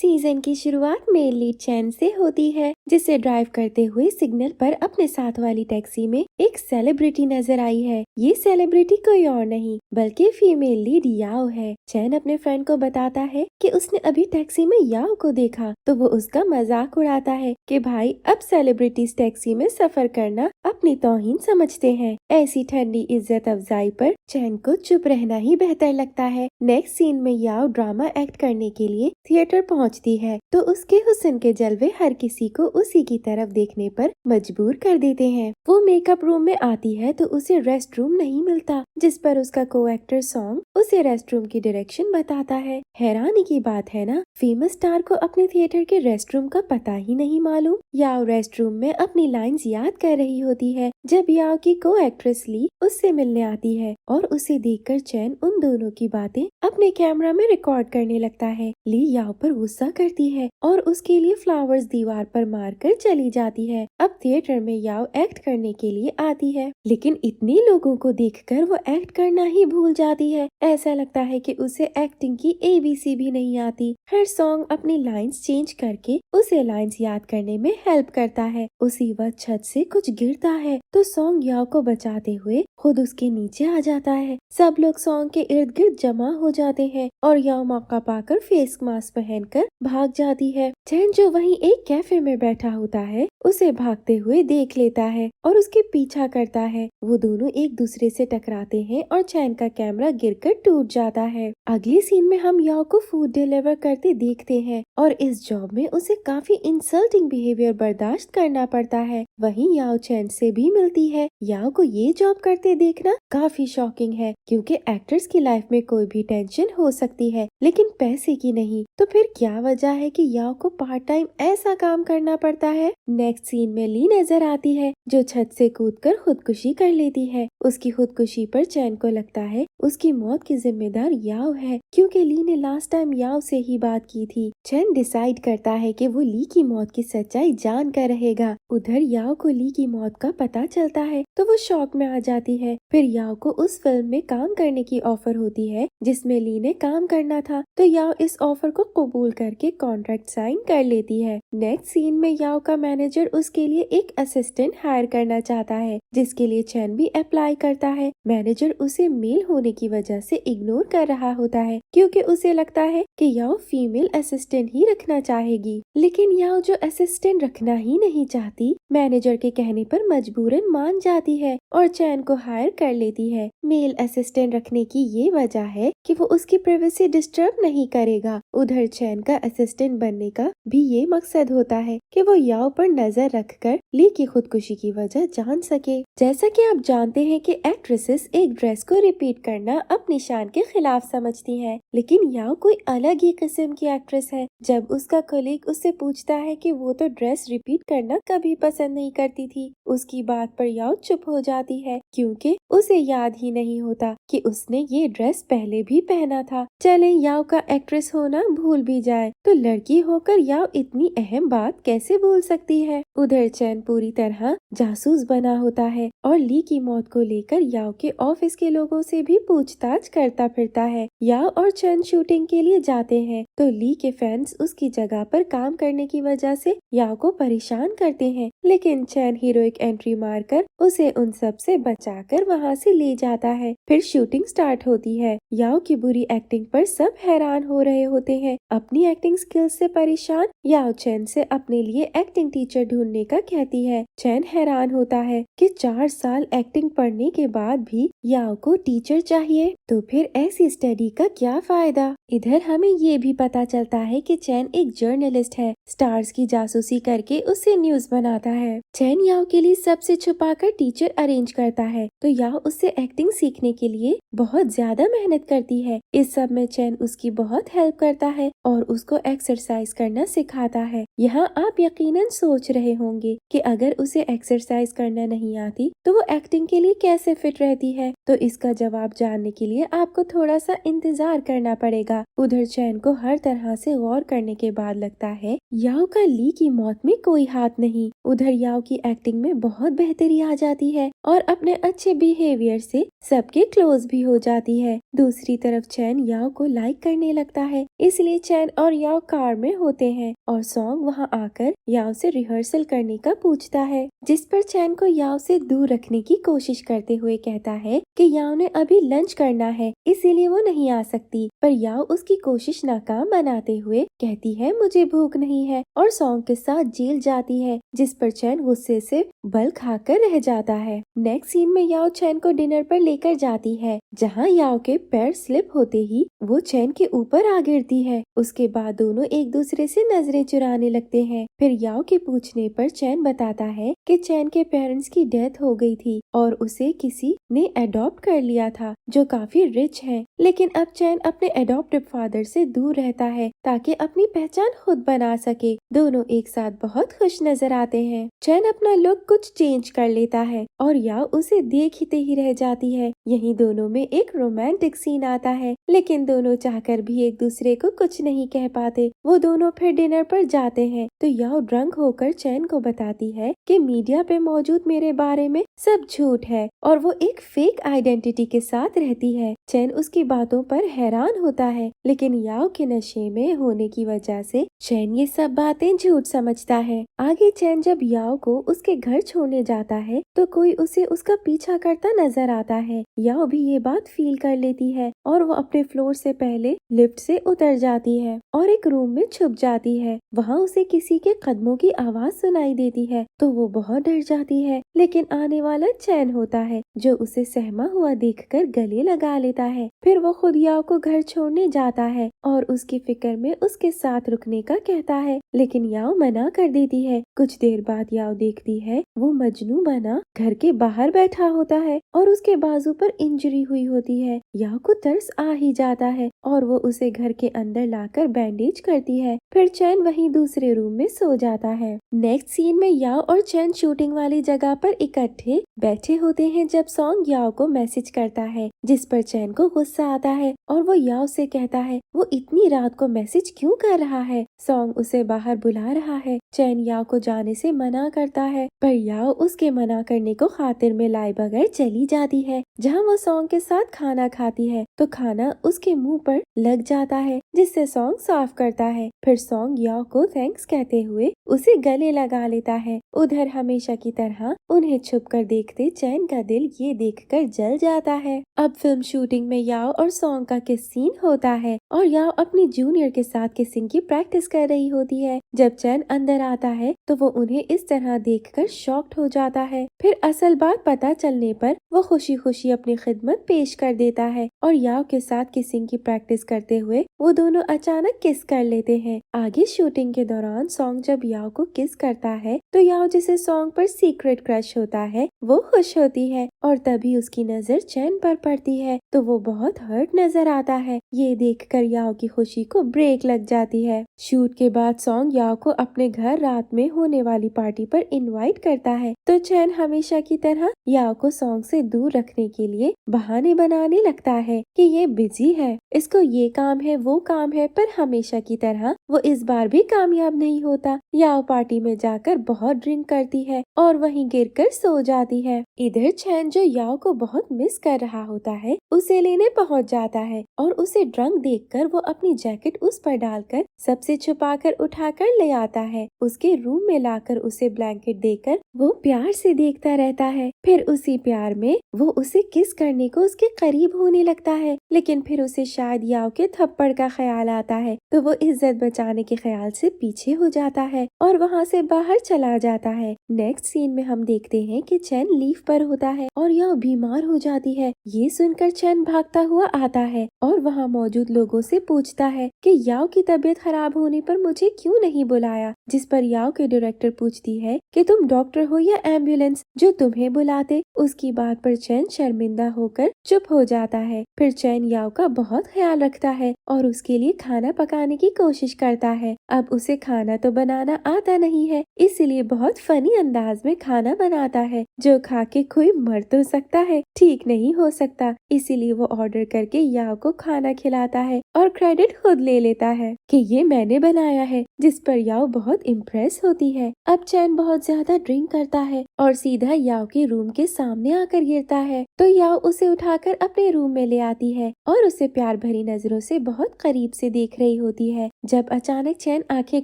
Season की शुरुआत main lead चैन से होती है, जिसे ड्राइव करते हुए सिग्नल पर अपने साथ वाली टैक्सी में एक सेलिब्रिटी नजर आई है। ये सेलिब्रिटी कोई और नहीं बल्कि फीमेल लीड याओ है। चैन अपने फ्रेंड को बताता है कि उसने अभी टैक्सी में याओ को देखा, तो वो उसका मजाक उड़ाता है कि भाई अब सेलिब्रिटीज टैक्सी में सफर करना अपनी तौहीन समझते हैं। ऐसी ठंडी इज्जत अफजाई पर चैन को चुप रहना ही बेहतर लगता है। नेक्स्ट सीन में याओ ड्रामा एक्ट करने के लिए थिएटर पहुंचती है, तो उसके हुस्न के जलवे हर किसी को उसी की तरफ देखने पर मजबूर कर देते हैं। वो मेकअप रूम में आती है तो उसे रेस्ट रूम नहीं मिलता, जिस पर उसका को एक्टर सॉन्ग उसे रेस्ट रूम की डायरेक्शन बताता है। हैरानी की बात है ना, फेमस स्टार को अपने थिएटर के रेस्ट रूम का पता ही नहीं मालूम। याओ रेस्ट रूम में अपनी लाइंस याद कर रही होती है जब याओ की को एक्ट्रेस ली उससे मिलने आती है, और उसे देखकर चैन उन दोनों की बातें अपने कैमरा में रिकॉर्ड करने लगता है। ली याओ पर गुस्सा करती है और उसके लिए फ्लावर्स दीवार पर मारकर चली जाती है। अब थिएटर में याओ एक्ट करने के लिए आती है, लेकिन इतने लोगों को देखकर वो एक्ट करना ही भूल जाती है। ऐसा लगता है कि उसे एक्टिंग की ABC भी नहीं आती। हर सॉन्ग अपनी लाइंस चेंज करके उसे लाइंस याद करने में हेल्प करता है। उसी वक्त छत से कुछ गिरता है तो सॉन्ग याओ को बचाते हुए खुद उसके नीचे आ जाता है। सब लोग सॉन्ग के इर्द गिर्द जमा हो जाते हैं और याओ मौका पाकर फेस मास्क पहनकर भाग जाती है। चैन जो वहीं एक कैफे में बैठा होता है उसे भागते हुए देख लेता है और उसके पीछा करता है। वो दोनों एक दूसरे से टकराते हैं और चैन का कैमरा गिरकर टूट जाता है। अगले सीन में हम याओ को फूड डिलीवर करते देखते हैं और इस जॉब में उसे काफी इंसल्टिंग बिहेवियर बर्दाश्त करना पड़ता है। वहीं याओ चैन से भी मिलती है। याओ को ये जॉब करते देखना काफी शॉकिंग है, क्योंकि एक्टर्स की लाइफ में कोई भी टेंशन हो सकती है लेकिन पैसे की नहीं। तो फिर क्या वजह है कि याओ को पार्ट टाइम ऐसा काम करना पड़ता है? नेक्स्ट सीन में ली नजर आती है जो छत से कूदकर खुदकुशी कर लेती है। उसकी खुदकुशी पर चैन को लगता है उसकी मौत की जिम्मेदार याओ है, क्योंकि ली ने लास्ट टाइम याओ से ही बात की थी। चैन डिसाइड करता है कि वो ली की मौत की सच्चाई जान कर रहेगा। उधर याओ को ली की मौत का पता चलता है तो वो शॉक में आ जाती है। फिर याओ को उस फिल्म में काम करने की ऑफर होती है जिसमें ली ने काम करना था, तो याओ इस ऑफर को कबूल करके कॉन्ट्रैक्ट साइन कर लेती है। नेक्स्ट सीन में याओ का मैनेजर उसके लिए एक असिस्टेंट हायर करना चाहता है, जिसके लिए चैन भी अप्लाई करता है। मैनेजर उसे मेल होने की वजह से इग्नोर कर रहा होता है, क्योंकि उसे लगता है कि याओ फीमेल असिस्टेंट ही रखना चाहेगी। लेकिन याओ जो असिस्टेंट रखना ही नहीं चाहती, मैनेजर के कहने पर मजबूरन मान जाती है और चैन को हायर कर लेती है। मेल असिस्टेंट रखने की ये वजह है कि वो उसकी प्राइवेसी डिस्टर्ब नहीं करेगा। उधर चैन का असिस्टेंट बनने का भी ये मकसद होता है कि वो याओ पर नजर रखकर ली की खुदकुशी की वजह जान सके। जैसा कि आप जानते हैं कि एक्ट्रेसेस एक ड्रेस को रिपीट करना अपनी शान के खिलाफ समझती हैं, लेकिन याओ कोई अलग ही किस्म की एक्ट्रेस है। जब उसका कलीग उससे पूछता है कि वो तो ड्रेस रिपीट करना कभी पसंद नहीं करती थी, उसकी बात पर याओ चुप हो जाती है, क्योंकि उसे याद ही नहीं होता कि उसने ये ड्रेस पहले भी पहना था। चले याओ का एक्ट्रेस होना भूल भी जाए तो लड़की होकर याओ इतनी अहम बात कैसे भूल सकती है। उधर चैन पूरी तरह जासूस बना होता है और ली की मौत को लेकर याओ के ऑफिस के लोगों से भी पूछताछ करता फिरता है। याओ और चैन शूटिंग के लिए जाते हैं तो ली के फैंस उसकी जगह पर काम करने की वजह से याओ को परेशान करते हैं, लेकिन चैन हीरोइक एंट्री मारकर उसे उन सब से बचाकर वहां से ले जाता है। फिर शूटिंग स्टार्ट होती है। याओ की बुरी एक्टिंग पर सब हैरान हो रहे होते हैं। अपनी एक्टिंग स्किल्स से परेशान याओ चैन से अपने लिए एक्टिंग टीचर ढूंढने का कहती है। चैन हैरान होता है कि 4 साल एक्टिंग पढ़ने के बाद भी याओ को टीचर चाहिए, तो फिर ऐसी स्टडी का क्या फायदा। इधर हमें ये भी पता चलता है कि चैन एक जर्नलिस्ट है, स्टार्स की जासूसी करके उससे न्यूज बनाता है। चैन याओ के लिए सबसे छुपाकर टीचर अरेंज करता है, तो याओ उससे एक्टिंग सीखने के लिए बहुत ज्यादा मेहनत करती है। इस सब में चैन उसकी बहुत हेल्प करता है और उसको एक्सरसाइज करना सिखाता है। यहाँ आप यकीनन सोच रहे होंगे कि अगर उसे एक्सरसाइज करना नहीं आती तो वो एक्टिंग के लिए कैसे फिट रहती है। तो इसका जवाब जानने के लिए आपको थोड़ा सा इंतजार करना पड़ेगा। उधर चैन को हर तरह से गौर करने के बाद लगता है याओ का ली की मौत में कोई हाथ नहीं। उधर याओ की एक्टिंग में बहुत बेहतरी आ जाती है और अपने अच्छे बिहेवियर से सबके क्लोज भी हो जाती है। दूसरी तरफ चैन याओ को लाइक करने लगता है, इसलिए चैन और याओ कार में होते हैं और सॉन्ग वहां आकर याओ से रिहर्सल करने का पूछता है, जिस पर चैन को याओ से दूर रखने की कोशिश करते हुए कहता है कि याओ ने अभी लंच करना है इसीलिए वो नहीं आ सकती। पर याओ उसकी कोशिश नाकाम बनाते हुए कहती है मुझे भूख नहीं है और सॉन्ग के साथ जेल जाती है, जिस पर चैन गुस्से से बल खाकर रह जाता है। नेक्स्ट सीन में याओ चैन को डिनर पर लेकर जाती है, जहां याओ के पैर स्लिप होते ही वो चैन के ऊपर आ गिरती है। उसके बाद दोनों एक दूसरे से नजरें चुराने लगते हैं। फिर याओ के पूछने पर चैन बताता है कि चैन के पेरेंट्स की डेथ हो गई थी और उसे किसी ने अडॉप्ट कर लिया था जो काफी रिच है। लेकिन अब चैन अपने अडॉप्टिव फादर से दूर रहता है ताकि अपनी पहचान खुद बना सके। दोनों एक साथ बहुत खुश नजर आते हैं। चैन अपना लुक कुछ चेंज कर लेता है और याओ उसे देखते ही रह जाती है। यहीं दोनों में एक रोमांटिक सीन आता है, लेकिन दोनों चाहकर भी एक दूसरे को कुछ नहीं कह पाते। वो दोनों फिर डिनर पर जाते हैं तो याओ ड्रंक होकर चैन को बताती है कि मीडिया पे मौजूद मेरे बारे में सब झूठ है और वो एक फेक आइडेंटिटी के साथ रहती है। चैन उसकी बातों पर हैरान होता है, लेकिन याओ के नशे में होने की वजह से चैन ये सब बातें झूठ समझता है। आगे चैन जब याओ को उसके घर छोड़ने जाता है तो कोई उसे उसका पीछा करता नजर आता है। याओ भी ये बात फील कर लेती है और वो अपने फ्लोर से पहले लिफ्ट से उतर जाती है और एक रूम में छुप जाती है। वहाँ उसे किसी के कदमों की आवाज सुनाई देती है तो वो बहुत डर जाती है, लेकिन आने वाला चैन होता है जो उसे सहमा हुआ देखकर गले लगा लेता है। फिर वो खुद याओ को घर छोड़ने जाता है और उसकी फिक्र में उसके साथ रुकने का कहता है, लेकिन याओ मना कर देती है। कुछ देर बाद याओ देखती है वो मजनू बना घर के बाहर बैठा होता है और उसके बाजू पर इंजरी हुई होती है। याओ को तरस आ ही जाता है और वो उसे घर के अंदर लाकर बैंडेज करती है। फिर चैन वहीं दूसरे रूम में सो जाता है। नेक्स्ट सीन में याओ और चैन शूटिंग वाली जगह पर इकट्ठे बैठे होते हैं जब सॉन्ग याओ को मैसेज करता है, जिस पर चैन को गुस्सा आता है और वो याओ से कहता है वो इतनी रात को मैसेज क्यों कर रहा है। सॉन्ग उसे बाहर बुला रहा है। चैन याओ को जाने से मना करता है, पर याओ उसके मना करने को खातिर में लाए बगैर चली जाती है। जहाँ वो सॉन्ग के साथ खाना खाती है तो खाना उसके मुंह पर लग जाता है, जिससे सॉन्ग साफ करता है। फिर सॉन्ग याओ को थैंक्स कहते हुए उसे गले लगा लेता है। उधर हमेशा की तरह उन्हें छुपकर देखते चैन का दिल ये देखकर जल जाता है। अब फिल्म शूटिंग में याओ और सॉन्ग का किस सीन होता है और याओ अपनी जूनियर के साथ किसिंग की प्रैक्टिस कर रही होती है। जब चैन अंदर आता है तो वो उन्हें इस तरह देखकर शॉक्ड हो जाता है। फिर असल बात पता चलने पर वो खुशी खुशी अपनी खिदमत पेश कर देता है और याओ के साथ किसिंग की प्रैक्टिस करते हुए वो दोनों अचानक किस कर लेते हैं। आगे शूटिंग के दौरान सॉन्ग जब याओ को किस करता है तो याओ जिसे सॉन्ग पर सीक्रेट क्रश होता है वो खुश होती है और तभी उसकी नजर चैन पर पड़ती है तो वो बहुत हर्ट नजर आता है। ये देखकर याओ की खुशी को ब्रेक लग जाती है। शूट के बाद सॉन्ग याओ को अपने घर रात में होने वाली पार्टी पर इनवाइट करता है तो चैन हमेशा की तरह याओ को सॉन्ग से दूर रखने के लिए बहाने बनाने लगता है कि ये बिजी है, इसको ये काम है वो काम है, पर हमेशा की तरह वो इस बार भी कामयाब नहीं होता। याओ पार्टी में जाकर बहुत ड्रिंक करती है और वहीं गिरकर सो जाती है। इधर चैन जो याओ को बहुत मिस कर रहा होता है उसे लेने पहुंच जाता है और उसे ड्रंक देखकर वो अपनी जैकेट उस पर डालकर सबसे छुपाकर उठाकर ले आता है। उसके रूम में लाकर उसे ब्लैंकेट देकर वो प्यार से देखता रहता है। फिर उसी प्यार में वो उसे किस करने को उसके करीब होने लगता है, लेकिन फिर उसे शायद याओ के थप्पड़ का ख्याल आता है तो वो इज्जत बचाने के ख्याल से पीछे हो जाता है और वहाँ से बाहर चला जाता है। नेक्स्ट सीन में हम देखते हैं कि चैन लीव पर होता है और याओ बीमार हो जाती है। ये सुनकर चैन भागता हुआ आता है और वहाँ मौजूद लोगों से पूछता है कि याओ की तबीयत खराब होने पर मुझे क्यों नहीं बुलाया, जिस पर याओ के डायरेक्टर पूछती है कि तुम डॉक्टर हो या एम्बुलेंस जो तुम्हें बुलाते। उसकी बात पर चैन शर्मिंदा होकर चुप हो जाता है। फिर चैन याओ का बहुत ख्याल रखता है और उसके लिए खाना पकाने की कोशिश करता है। अब उसे खाना तो बनाना आता नहीं है, इसलिए बहुत फनी अंदाज में खाना बनाता है, जो खा के कोई मर तो सकता है, ठीक नहीं हो सकता। इसीलिए वो ऑर्डर करके याओ को खाना खिलाता है और क्रेडिट खुद ले लेता है कि ये मैंने बनाया है, जिस पर याओ बहुत इम्प्रेस होती है। अब चैन बहुत ज्यादा ड्रिंक करता है और सीधा याओ के रूम के सामने आकर गिरता है, तो याओ उसे उठाकर अपने रूम में ले आती है और उसे प्यार भरी नजरों से बहुत करीब से देख रही होती है, जब अचानक चैन आंखें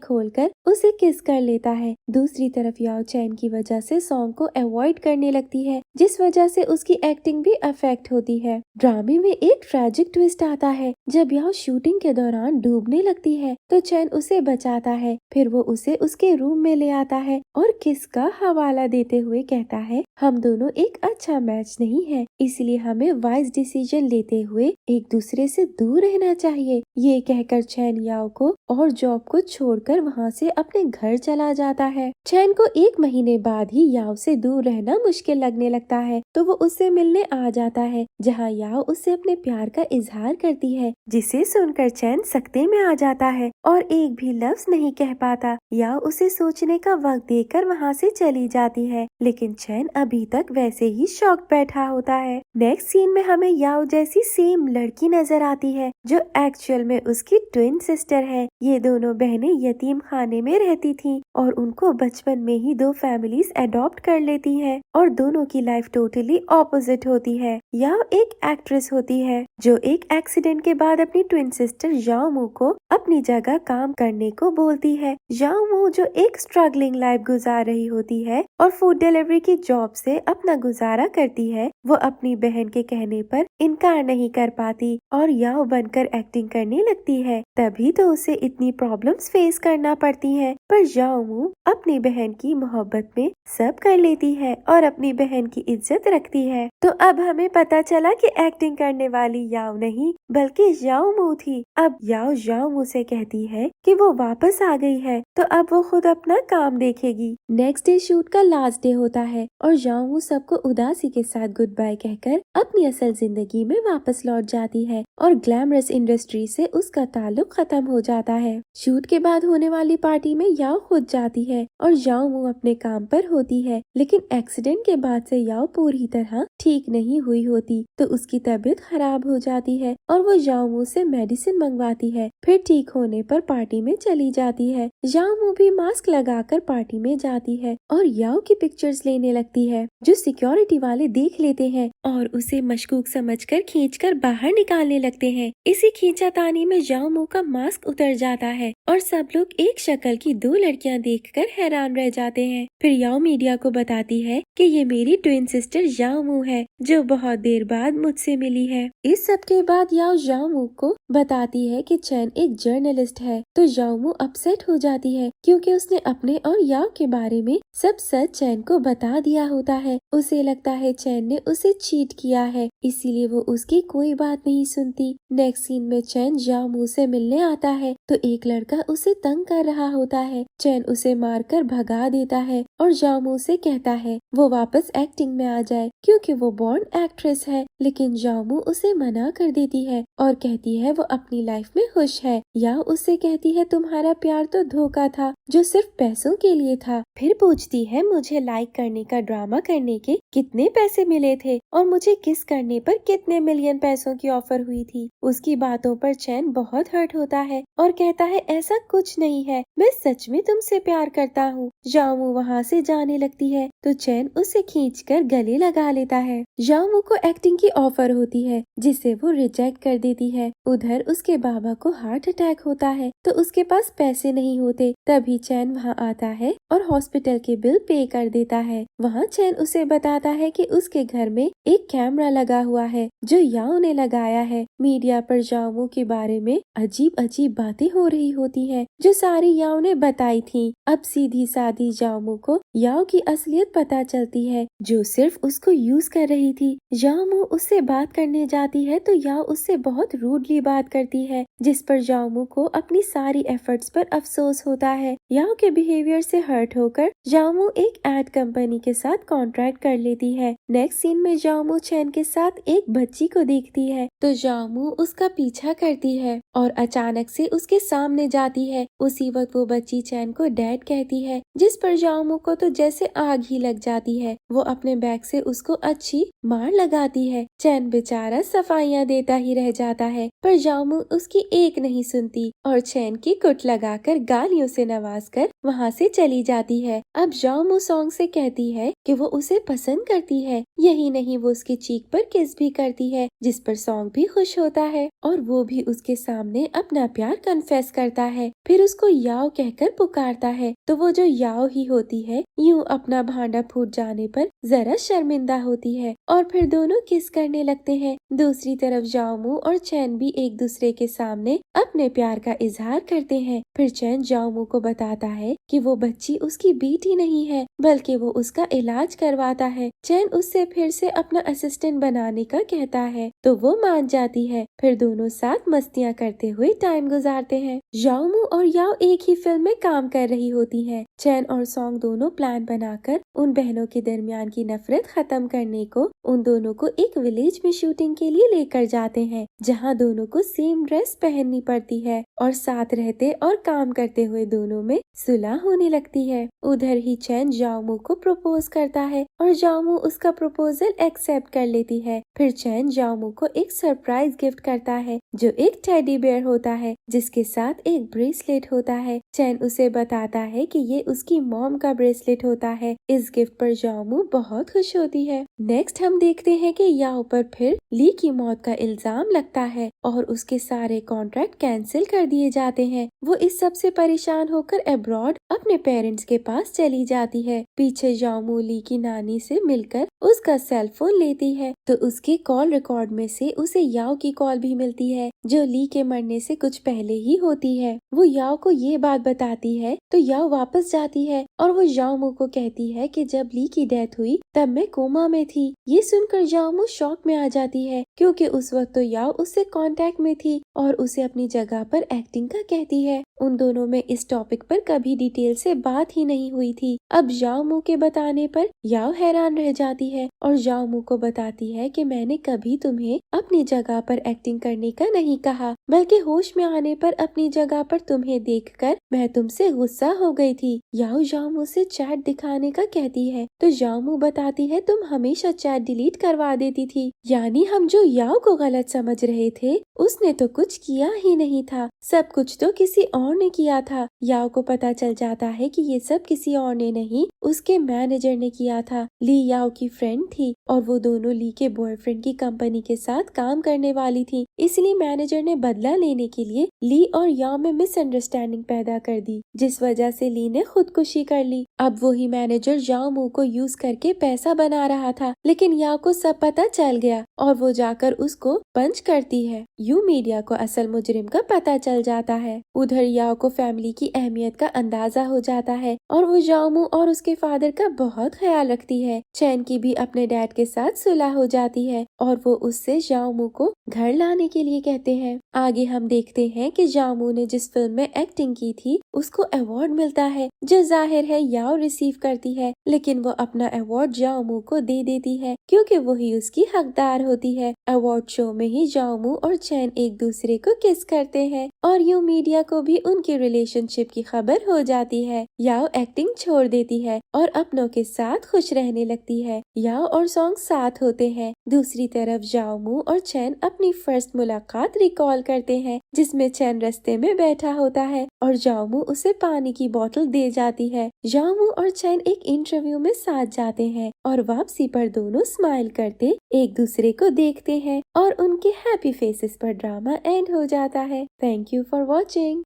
खोलकर उसे किस कर लेता है। दूसरी तरफ याओ चैन की वजह से सॉन्ग को अवॉइड करने लगती है, जिस वजह से उसकी एक्टिंग भी अफेक्ट होती है। ड्रामे में एक ट्रेजिक ट्विस्ट आता है, जब याओ शूटिंग के दौरान डूबने लगती है तो चैन उसे बचाता है। फिर वो उसे उसके रूम में ले आता है और किस का हवाला देते हुए कहता है, हम दोनों एक अच्छा मैच नहीं है, इसलिए हमें वाइज डिसीजन लेते हुए एक दूसरे से दूर रहना चाहिए। ये कहकर चैन याओ को और जॉब को छोड़कर वहाँ से अपने घर चला जाता है। चैन को 1 महीने बाद ही याओ से दूर रहना मुश्किल लगने लगता है, तो वो उससे मिलने आ जाता है, जहाँ याओ उससे अपने प्यार का इजहार करती है, जिसे सुनकर चैन सकते में आ जाता है और एक भी लफ्ज नहीं कह पाता। याओ उसे सोचने का वक्त देकर वहाँ से चली जाती है, लेकिन चैन अभी तक वैसे ही शॉक बैठा होता है। नेक्स्ट सीन में हमें याओ जैसी सेम लड़की नजर आती है, जो एक्चुअल में उसकी ट्विन सिस्टर है। ये दोनों बहनें यतीम खाने में रहती थीं और उनको बचपन में ही 2 फैमिलीज अडॉप्ट कर लेती हैं और दोनों की लाइफ टोटली ऑपोजिट होती है। याओ एक एक्ट्रेस होती है जो एक एक्सीडेंट के बाद अपनी ट्विन सिस्टर याओ मू को अपनी जगह काम करने को बोलती है। याओ मू जो एक स्ट्रगलिंग लाइफ गुजार रही होती है और फूड डिलीवरी की जॉब से अपना गुजारा करती है, वो अपनी बहन के कहने पर इनकार नहीं कर पाती और याओ बनकर एक्टिंग करने लगती है। तभी तो उसे इतनी प्रॉब्लम्स फेस करना पड़ती हैं, पर याओ मू अपनी बहन की मोहब्बत में सब कर लेती है और अपनी बहन की इज्जत रखती है। तो अब हमें पता चला कि एक्टिंग करने वाली याओ नहीं बल्कि याओ मू थी। अब याओ मू से कहती है कि वो वापस आ गई है, तो अब वो खुद अपना काम देखेगी। नेक्स्ट डे शूट का लास्ट डे होता है और याओ मू सबको उदासी के साथ गुड बाय कहकर अपनी असल जिंदगी में वापस लौट जाती है और ग्लैमरस इंडस्ट्री से उसका ताल्लुक खत्म हो जाता है। शूट के बाद होने वाली पार्टी में याओ खुद जाती है और याओ मू अपने काम पर होती है, लेकिन एक्सीडेंट के बाद से याओ पूरी तरह ठीक नहीं हुई होती, तो उसकी तबीयत खराब हो जाती है और वो याओ मू से मेडिसिन मंगवाती है। फिर ठीक होने पर पार्टी में चली जाती है। याओ मू भी मास्क लगाकर पार्टी में जाती है और याओ की पिक्चर्स लेने लगती है, जो सिक्योरिटी वाले देख लेते हैं और उसे मशकूक समझकर खींचकर बाहर निकालने लगते हैं। इसी खींचातानी में याओ मू का मास्क उतर जाता है और सब लोग एक शक्ल की 2 लड़कियां देखकर हैरान रह जाते हैं। फिर याओ मीडिया को बताती है कि ये मेरी ट्विन सिस्टर याओ मू है, जो बहुत देर बाद मुझसे मिली है। इस सब के बाद याओ मू को बताती है कि चैन एक जर्नलिस्ट है, तो याओ मू अपसेट हो जाती है क्योंकि उसने अपने और याओ के बारे में सब सच चैन को बता दिया होता है। उसे लगता है चैन ने उसे चीट किया है, इसीलिए वो उसकी कोई बात नहीं सुनती। नेक्स्ट सीन में चैन याओ मू से मिलने आता है, तो एक लड़का उसे तंग कर रहा होता है। चैन उसे मारकर भगा देता है और याओ मू से कहता है वो वापस एक्टिंग में आ जाए क्योंकि वो बॉर्न एक्ट्रेस है, लेकिन याओ मू उसे मना कर देती है और कहती है वो अपनी लाइफ में खुश है। याओ उससे कहती है तुम्हारा प्यार तो धोखा था, जो सिर्फ पैसों के लिए था। फिर पूछती है मुझे लाइक करने का ड्रामा करने के कितने पैसे मिले थे और मुझे किस करने पर कितने मिलियन पैसों की ऑफर हुई थी। उसकी बातों पर चैन बहुत हर्ट होता है और कहता है ऐसा कुछ नहीं है, मैं सच में तुमसे प्यार करता हूँ। याओ मू वहाँ से जाने लगती है तो चैन उसे खींचकर गले लगा लेता है। याओ मू को एक्टिंग की ऑफर होती है जिसे वो रिजेक्ट कर देती है। उधर उसके बाबा को हार्ट अटैक होता है तो उसके पास पैसे नहीं होते, तभी चैन वहाँ आता है और हॉस्पिटल के बिल पे कर देता है। वहाँ चैन उसे बताता है कि उसके घर में एक कैमरा लगा हुआ है जो याओ ने लगाया है। मीडिया पर याओ मू के बारे में अजीब अजीब बातें हो रही होती हैं, जो सारी याओ ने बताई थी। अब सीधी सादी याओ मू को याओ की असलियत पता चलती है, जो सिर्फ उसको यूज कर रही थी। याओ मू उससे बात करने जाती है तो याओ उससे बहुत रूडली बात करती है, जिस पर याओ मू को अपनी सारी एफर्ट्स पर अफसोस होता है। याओ के बिहेवियर से हर्ट होकर जाओमू एक एड कंपनी के साथ कॉन्ट्रैक्ट कर लेती है। नेक्स्ट सीन में जाओमू चैन के साथ एक बच्ची को देखती है तो जाओमू उसका पीछा करती है और अचानक से उसके सामने जाती है। उसी वक्त वो बच्ची चैन को डैड कहती है, जिस पर जाओमू को तो जैसे आग ही लग जाती है। वो अपने बैग से उसको अच्छी मार लगाती है। चैन बेचारा सफाइयाँ देता ही रह जाता है, पर जाओमू उसकी एक नहीं सुनती और चैन की कुट लगाकर गालियों से नवाजकर वहाँ से चली जाती है। अब जाओमू सॉन्ग से कहती है कि वो उसे पसंद करती है। यही नहीं, वो उसकी चीख पर किस भी करती है, जिस पर सॉन्ग भी खुश होता है और वो भी उसके सामने अपना प्यार कन्फेस करता है। फिर उसको याओ कहकर पुकारता है तो वो जो याओ ही होती है यूं अपना भांडा फूट जाने पर जरा शर्मिंदा होती है और फिर दोनों किस करने लगते हैं। दूसरी तरफ जाओमू और चैन भी एक दूसरे के सामने अपने प्यार का इजहार करते हैं। फिर चैन जाओमू को बताता है कि वो बच्ची उसकी बेटी नहीं है बल्कि वो उसका इलाज करवाता है। चैन उससे फिर से अपना असिस्टेंट बनाने का कहता है तो वो मान जाती है। फिर दोनों साथ मस्तियाँ करते हुए टाइम गुजारते हैं। जाओमू और याओ एक ही फिल्म में काम कर रही होती हैं। चैन और सॉन्ग दोनों प्लान बनाकर उन बहनों के दरमियान की नफरत खत्म करने को उन दोनों को एक विलेज में शूटिंग के लिए लेकर जाते हैं, जहां दोनों को सेम ड्रेस पहननी पड़ती है और साथ रहते और काम करते हुए दोनों में सुलह होने लगती है। उधर ही चैन जाओमू को प्रपोज करता है और जाओमू उसका प्रपोजल एक्सेप्ट कर लेती है। फिर चैन जाओमू को एक सरप्राइज गिफ्ट करता है जो एक टेडी बेयर होता है जिसके साथ एक ब्रेसलेट होता है। चैन उसे बताता है कि ये उसकी मॉम का ब्रेसलेट होता है। इस गिफ्ट पर जाओमू बहुत खुश होती है। नेक्स्ट हम देखते हैं कि याओ पर फिर ली की मौत का इल्जाम लगता है और उसके सारे कॉन्ट्रैक्ट कैंसिल कर दिए जाते हैं। वो इस सब से परेशान होकर अब्रॉड अपने पेरेंट्स के पास चली जाती है। पीछे जाओमू ली की नानी से मिलकर उसका सेल फोन लेती है तो उसके कॉल रिकॉर्ड में से उसे याओ की कॉल भी मिलती है जो ली के मरने से कुछ पहले ही होती है। वो याओ को ये बात बताती है तो याओ वापस जाती है और वो जाओमू को कहती है कि जब ली की डेथ हुई तब मैं कोमा में थी। ये सुनकर जाओमू शॉक में आ जाती है क्योंकि उस वक्त तो याओ उससे कांटेक्ट में थी और उसे अपनी जगह पर एक्टिंग का कहती है। उन दोनों में इस टॉपिक पर कभी डिटेल से बात ही नहीं हुई थी। अब जाओमू के बताने पर याओ हैरान रह जाती है और जाओमू को बताती है कि मैंने कभी तुम्हें अपनी जगह पर एक्टिंग करने का नहीं कहा, बल्कि होश में आने पर अपनी जगह पर तुम्हें देखकर मैं तुमसे गुस्सा हो गई थी। याओ जाओमू से चैट दिखाने का कहती है तो जाओमू बताती है तुम हमेशा चैट डिलीट करवा देती थी। यानी हम जो याओ को गलत समझ रहे थे उसने तो कुछ किया ही नहीं था, सब कुछ तो किसी और ने किया था। याओ को पता चल जाता है कि ये सब किसी और ने नहीं उसके मैनेजर ने किया था। ली याओ की फ्रेंड थी और वो दोनों ली के बॉयफ्रेंड की कंपनी के साथ काम करने वाली थी, इसलिए मैनेजर ने बदला लेने के लिए ली और याओ में मिसअंडरस्टैंडिंग पैदा कर दी, जिस वजह से ली ने खुदकुशी कर ली। अब वही मैनेजर जाओमू को यूज करके पैसा बना रहा था, लेकिन याओ को सब पता चल गया और वो जाकर उसको पंच करती है। यूं मीडिया को असल मुजरिम का पता चल जाता है। उधर याओ को फैमिली की अहमियत का अंदाजा हो जाता है और वो जाओमू और उसके फादर का बहुत ख्याल रखती है। चैन की भी अपने डैड के साथ सुलह हो जाती है और वो उससे जाओमू को घर लाने के लिए कहते हैं। आगे हम देखते हैं कि जाओमू ने जिस फिल्म में एक्टिंग की थी उसको अवार्ड मिलता है, जो जाहिर है याओ रिसीव करती है, लेकिन वो अपना अवार्ड जाओमू को दे देती है क्योंकि वही उसकी हकदार होती है। अवार्ड शो में ही जाओमू और चैन एक दूसरे को किस करते हैं और यूं मीडिया को भी उनकी रिलेशनशिप की खबर हो जाती है। याओ एक्टिंग छोड़ देती है और अपनों के साथ खुश रहने लगती है। याओ और सॉन्ग साथ होते हैं। दूसरी तरफ जाओमू और चैन अपनी फर्स्ट मुलाकात रिकॉल करते हैं जिसमें चैन रास्ते में बैठा होता है और जाओमू उसे पानी की बोतल दे जाती है। जाओमू और चैन एक इंटरव्यू में साथ जाते हैं और वापसी पर दोनों स्माइल करते एक दूसरे को देखते हैं और उनके हैप्पी फेसेस पर ड्रामा एंड हो जाता है। Thank you for watching.